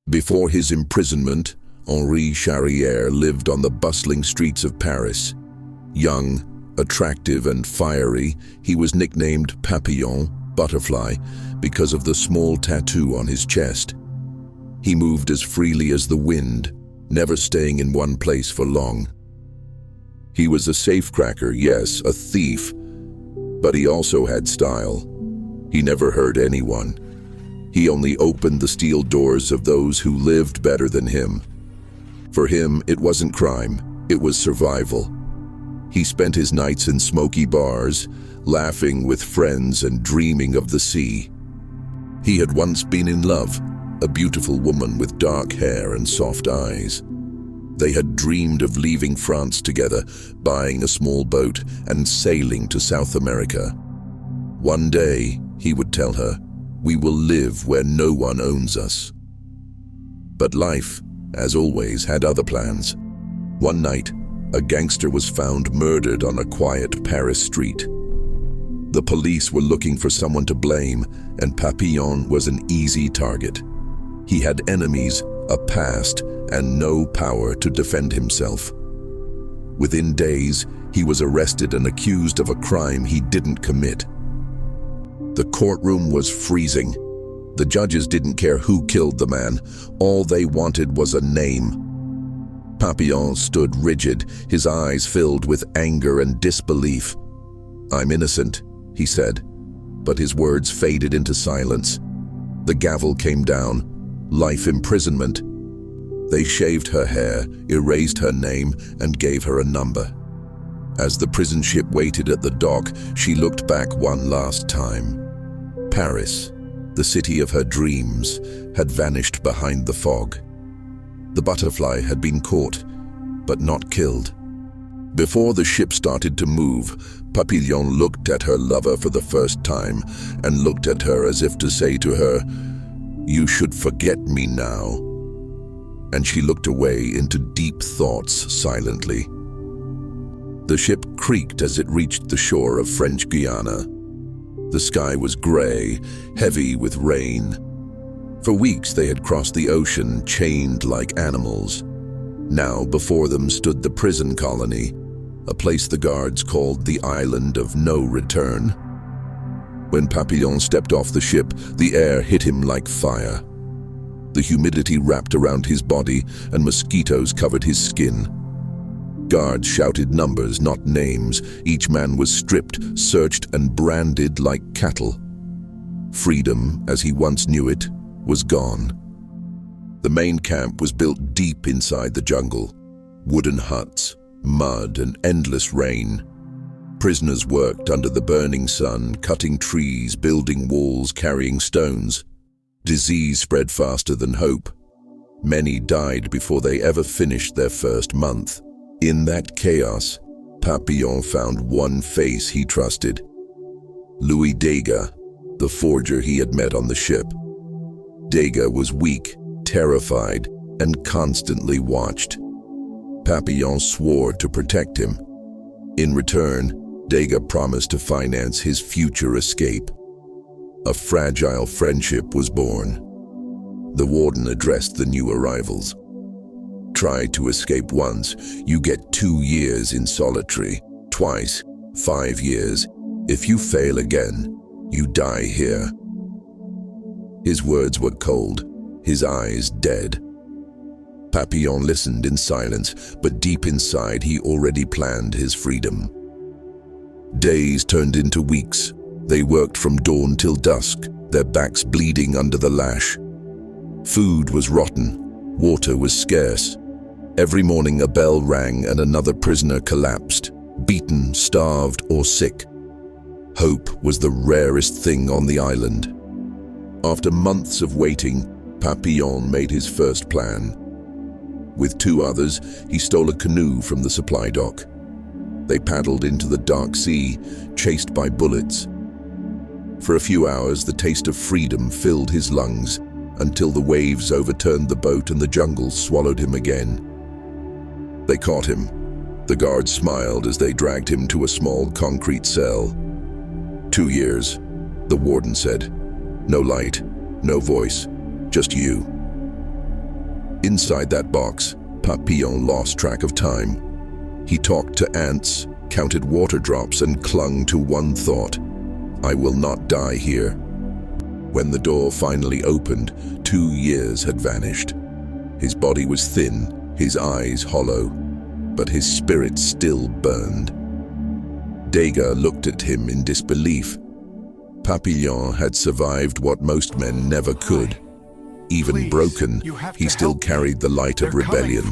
Before his imprisonment, Henri Charrière lived on the bustling streets of Paris. Young, attractive and fiery, he was nicknamed Papillon, butterfly, because of the small tattoo on his chest. He moved as freely as the wind, never staying in one place for long. He was a safecracker, yes, a thief, but he also had style. He never hurt anyone. He only opened the steel doors of those who lived better than him. For him, it wasn't crime, it was survival. He spent his nights in smoky bars, laughing with friends and dreaming of the sea. He had once been in love, a beautiful woman with dark hair and soft eyes. They had dreamed of leaving France together, buying a small boat and sailing to South America. One day, he would tell her, "We will live where no one owns us." But life, as always, had other plans. One night, a gangster was found murdered on a quiet Paris street. The police were looking for someone to blame, and Papillon was an easy target. He had enemies, a past, and no power to defend himself. Within days, he was arrested and accused of a crime he didn't commit. The courtroom was freezing. The judges didn't care who killed the man. All they wanted was a name. Papillon stood rigid, his eyes filled with anger and disbelief. "I'm innocent," he said, but his words faded into silence. The gavel came down. Life imprisonment. They shaved her hair, erased her name, and gave her a number. As the prison ship waited at the dock, she looked back one last time. Paris, the city of her dreams, had vanished behind the fog. The butterfly had been caught, but not killed. Before the ship started to move, Papillon looked at her lover for the first time and looked at her as if to say to her, "You should forget me now." And she looked away into deep thoughts silently. The ship creaked as it reached the shore of French Guiana. The sky was gray, heavy with rain. For weeks they had crossed the ocean, chained like animals. Now before them stood the prison colony, a place the guards called the Island of No Return. When Papillon stepped off the ship, the air hit him like fire. The humidity wrapped around his body and mosquitoes covered his skin. Guards shouted numbers, not names. Each man was stripped, searched, and branded like cattle. Freedom, as he once knew it, was gone. The main camp was built deep inside the jungle. Wooden huts, mud, and endless rain. Prisoners worked under the burning sun, cutting trees, building walls, carrying stones. Disease spread faster than hope. Many died before they ever finished their first month. In that chaos, Papillon found one face he trusted. Louis Dega, the forger he had met on the ship. Dega was weak, terrified, and constantly watched. Papillon swore to protect him. In return, Dega promised to finance his future escape. A fragile friendship was born. The warden addressed the new arrivals. Try to escape once, you get 2 years in solitary. Twice, 5 years. If you fail again, you die here. His words were cold, his eyes dead. Papillon listened in silence, but deep inside he already planned his freedom. Days turned into weeks. They worked from dawn till dusk, their backs bleeding under the lash. Food was rotten, water was scarce. Every morning a bell rang and another prisoner collapsed, beaten, starved, or sick. Hope was the rarest thing on the island. After months of waiting, Papillon made his first plan. With 2 others, he stole a canoe from the supply dock. They paddled into the dark sea, chased by bullets. For a few hours, the taste of freedom filled his lungs, until the waves overturned the boat and the jungle swallowed him again. They caught him. The guards smiled as they dragged him to a small concrete cell. 2 years, the warden said. No light, no voice, just you. Inside that box, Papillon lost track of time. He talked to ants, counted water drops, and clung to one thought: I will not die here. When the door finally opened, 2 years had vanished. His body was thin, his eyes hollow, but his spirit still burned. Dega looked at him in disbelief. Papillon had survived what most men never could. Even broken, he still carried the light of rebellion.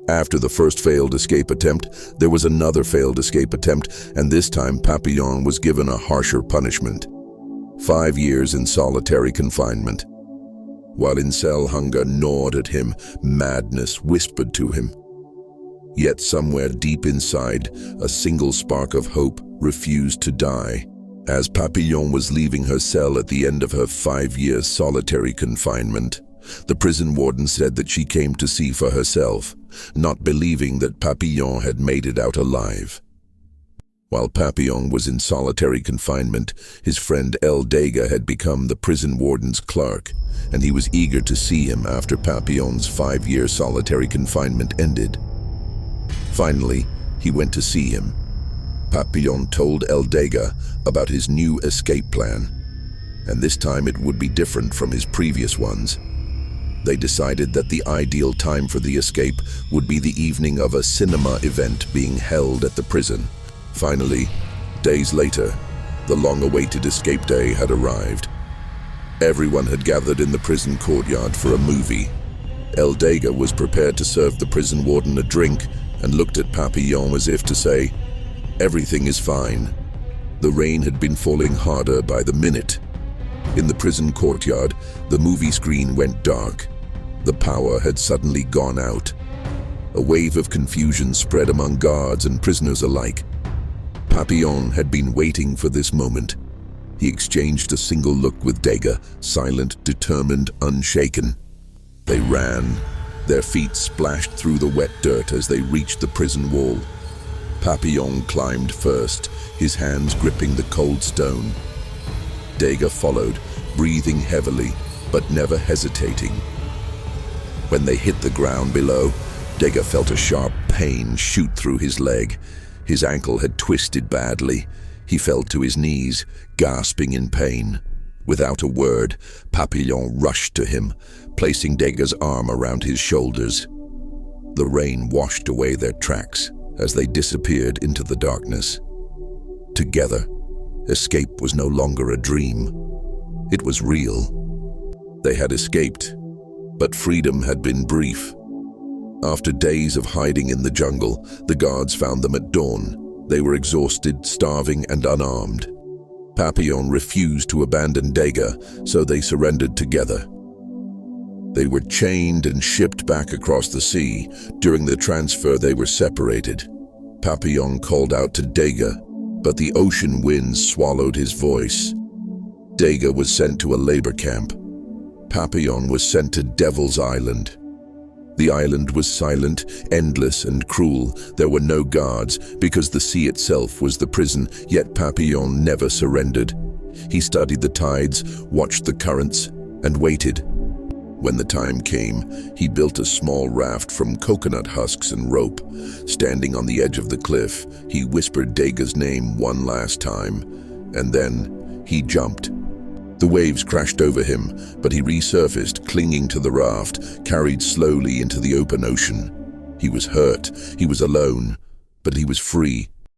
After the first failed escape attempt, there was another failed escape attempt, and this time Papillon was given a harsher punishment: 5 years in solitary confinement. While in-cell hunger gnawed at him, madness whispered to him. Yet somewhere deep inside, a single spark of hope refused to die. As Papillon was leaving her cell at the end of her 5-year solitary confinement, the prison warden said that she came to see for herself, not believing that Papillon had made it out alive. While Papillon was in solitary confinement, his friend Louis Dega had become the prison warden's clerk, and he was eager to see him after Papillon's 5-year solitary confinement ended. Finally, he went to see him. Papillon told Louis Dega about his new escape plan, and this time it would be different from his previous ones. They decided that the ideal time for the escape would be the evening of a cinema event being held at the prison. Finally, days later, the long-awaited escape day had arrived. Everyone had gathered in the prison courtyard for a movie. Louis Dega was prepared to serve the prison warden a drink and looked at Papillon as if to say, "Everything is fine." The rain had been falling harder by the minute. In the prison courtyard, the movie screen went dark. The power had suddenly gone out. A wave of confusion spread among guards and prisoners alike. Papillon had been waiting for this moment. He exchanged a single look with Dega, silent, determined, unshaken. They ran. Their feet splashed through the wet dirt as they reached the prison wall. Papillon climbed first, his hands gripping the cold stone. Dega followed, breathing heavily, but never hesitating. When they hit the ground below, Dega felt a sharp pain shoot through his leg. His ankle had twisted badly. He fell to his knees, gasping in pain. Without a word, Papillon rushed to him, placing Dega's arm around his shoulders. The rain washed away their tracks as they disappeared into the darkness. Together, escape was no longer a dream. It was real. They had escaped, but freedom had been brief. After days of hiding in the jungle, the guards found them at dawn. They were exhausted, starving, and unarmed. Papillon refused to abandon Dega, so they surrendered together. They were chained and shipped back across the sea. During the transfer, they were separated. Papillon called out to Dega, but the ocean winds swallowed his voice. Dega was sent to a labor camp. Papillon was sent to Devil's Island. The island was silent, endless, and cruel. There were no guards, because the sea itself was the prison, yet Papillon never surrendered. He studied the tides, watched the currents, and waited. When the time came, he built a small raft from coconut husks and rope. Standing on the edge of the cliff, he whispered Dega's name one last time, and then he jumped. The waves crashed over him, but he resurfaced, clinging to the raft, carried slowly into the open ocean. He was hurt, he was alone, but he was free.